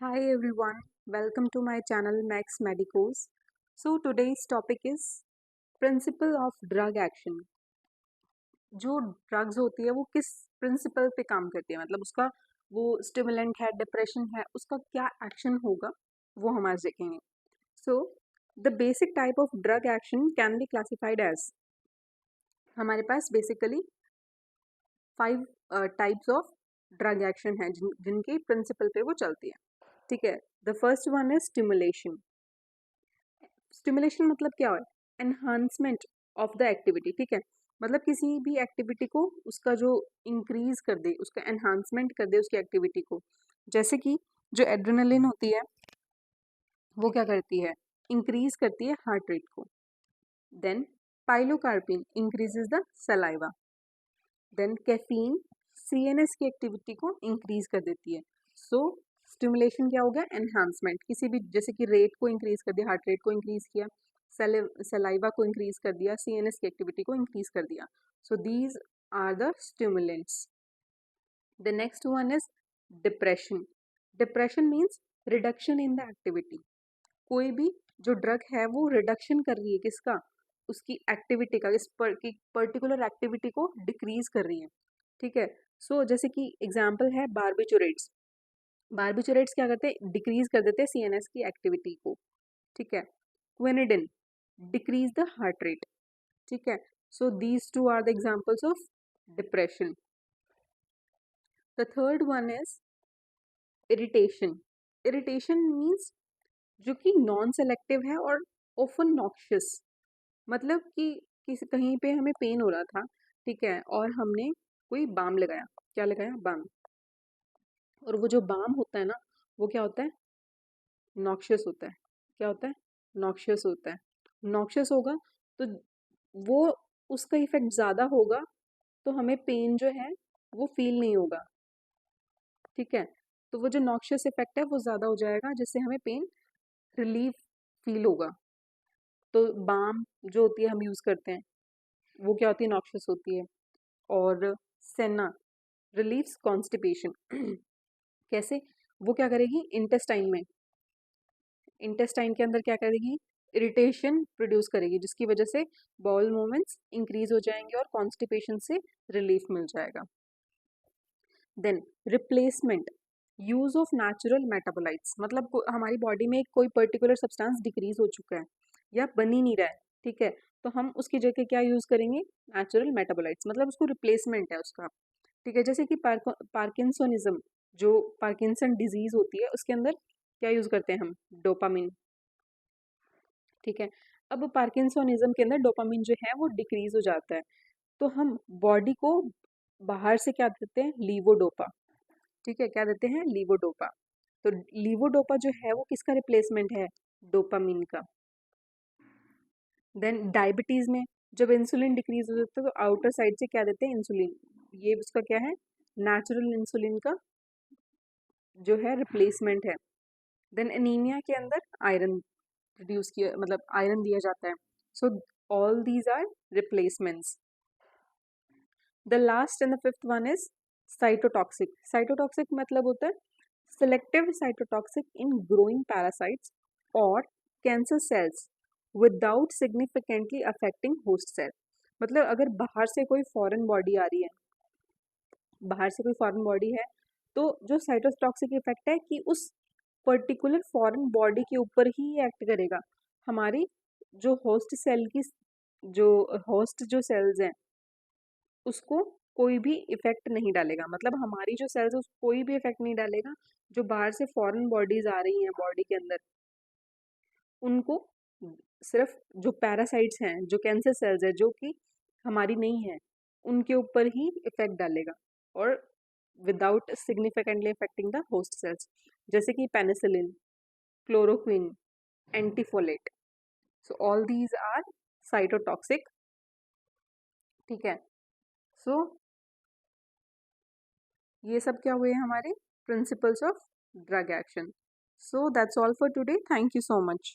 Hi everyone, welcome to my channel Max Medicos. So today's topic is principle of drug action. जो drugs होती है वो किस principal पे काम करती है, मतलब उसका वो स्टिमुलेंट है, डिप्रेशन है, उसका क्या एक्शन होगा वो हम आज देखेंगे. So the basic type of drug action can be classified as, हमारे पास basically 5 types of drug action है जिनके प्रिंसिपल पे वो चलती है. ठीक है. The first one is stimulation. Stimulation मतलब क्या है? Enhancement of the activity. ठीक है, मतलब किसी भी एक्टिविटी को उसका जो इंक्रीज कर दे, उसका एनहांसमेंट कर दे उसकी एक्टिविटी को. जैसे कि जो एड्रेनलिन होती है वो क्या करती है? इंक्रीज करती है हार्ट रेट को. Then pilocarpine increases the saliva. Then caffeine CNS की एक्टिविटी को इंक्रीज कर देती है. सो स्टिमुलेशन क्या हो गया? एनहांसमेंट. किसी भी, जैसे कि रेट को इंक्रीज कर दिया, हार्ट रेट को इंक्रीज किया, सलाइवा को इंक्रीज कर दिया, सीएनएस की एक्टिविटी को इंक्रीज कर दिया. So these are the stimulants. The next one is depression. Depression means reduction in the activity. कोई भी जो ड्रग है वो रिडक्शन कर रही है किसका? उसकी एक्टिविटी का, इस पर्टिकुलर एक्टिविटी को डिक्रीज कर रही है. ठीक है. सो जैसे कि एग्जाम्पल है बार्बिचुरेट्स. बार्बिचुरेट्स क्या करते हैं? डिक्रीज कर देते हैं सीएनएस की एक्टिविटी को. ठीक है. Quinidine decrease the heart rate. ठीक है. So these two are the examples of depression. The third one is irritation. Irritation means जो कि नॉन सेलेक्टिव है और ऑफन नॉक्शियस. मतलब कि किसी कहीं पे हमें पेन हो रहा था, ठीक है, और हमने कोई बाम लगाया. क्या लगाया? बाम. और वो जो बाम होता है ना, वो क्या होता है? नॉक्शियस होता है. क्या होता है? नॉक्शियस होता है. नॉक्शियस होगा तो वो, उसका इफेक्ट ज़्यादा होगा तो हमें पेन जो है वो फील नहीं होगा. ठीक है. तो वो जो नॉक्शियस इफेक्ट है वो ज़्यादा हो जाएगा, जिससे हमें पेन रिलीफ फील होगा. तो बाम जो होती है हम यूज़ करते हैं, वो क्या होती है? नॉक्शियस होती है. और सेना रिलीव्स कॉन्स्टिपेशन. कैसे? वो क्या करेगी? इंटेस्टाइन में, इंटेस्टाइन के अंदर क्या करेगी? इरिटेशन प्रोड्यूस करेगी, जिसकी वजह से बाउल मूवमेंट्स इंक्रीज हो जाएंगे और कॉन्स्टिपेशन से रिलीफ मिल जाएगा. Then replacement, use of natural metabolites. मतलब हमारी बॉडी में कोई पर्टिकुलर सब्सटेंस डिक्रीज हो चुका है या बन ही नहीं रहा है. ठीक है. तो हम उसकी जगह क्या यूज करेंगे? Natural metabolites. मतलब उसको रिप्लेसमेंट है उसका. ठीक है. जैसे कि पार्किंसोनिज्म, जो पार्किंसन डिजीज होती है, उसके अंदर क्या यूज करते हैं हम? डोपामिन. ठीक है. अब पार्किंसोनिज्म के अंदर डोपामिन जो है वो डिक्रीज हो जाता है, तो हम बॉडी को बाहर से क्या देते हैं? लीवोडोपा. ठीक है. क्या देते हैं? लीवोडोपा. तो लीवोडोपा जो है वो किसका रिप्लेसमेंट है? डोपामिन का. देन डायबिटीज में जब इंसुलिन डिक्रीज हो जाता है तो आउटर साइड से क्या देते हैं? इंसुलिन. ये उसका क्या है? नेचुरल इंसुलिन का जो है रिप्लेसमेंट है. देन एनीमिया के अंदर आयरन प्रोड्यूस किया, मतलब आयरन दिया जाता है. So all these are replacements. The last and the fifth one is cytotoxic. Cytotoxic मतलब होता है selective cytotoxic in growing parasites or cancer cells without significantly affecting host cell. मतलब अगर बाहर से कोई फॉरेन बॉडी आ रही है, बाहर से कोई फॉरेन बॉडी है, तो जो साइटोटॉक्सिक इफेक्ट है कि उस पर्टिकुलर फॉरेन बॉडी के ऊपर ही एक्ट करेगा. हमारी जो होस्ट सेल की, जो होस्ट जो सेल्स हैं, उसको कोई भी इफेक्ट नहीं डालेगा. मतलब हमारी जो सेल्स है उसको कोई भी इफेक्ट नहीं डालेगा. जो बाहर से फॉरेन बॉडीज आ रही हैं बॉडी के अंदर, उनको सिर्फ जो पैरासाइट्स हैं, जो कैंसर सेल्स है, जो कि हमारी नहीं है, उनके ऊपर ही इफेक्ट डालेगा, और without significantly affecting the host cells. जैसे कि penicillin, chloroquine, antifolate. So all these are cytotoxic. ठीक है. सो ये सब क्या हुए हमारे principles of drug action. So that's all for today. Thank you so much.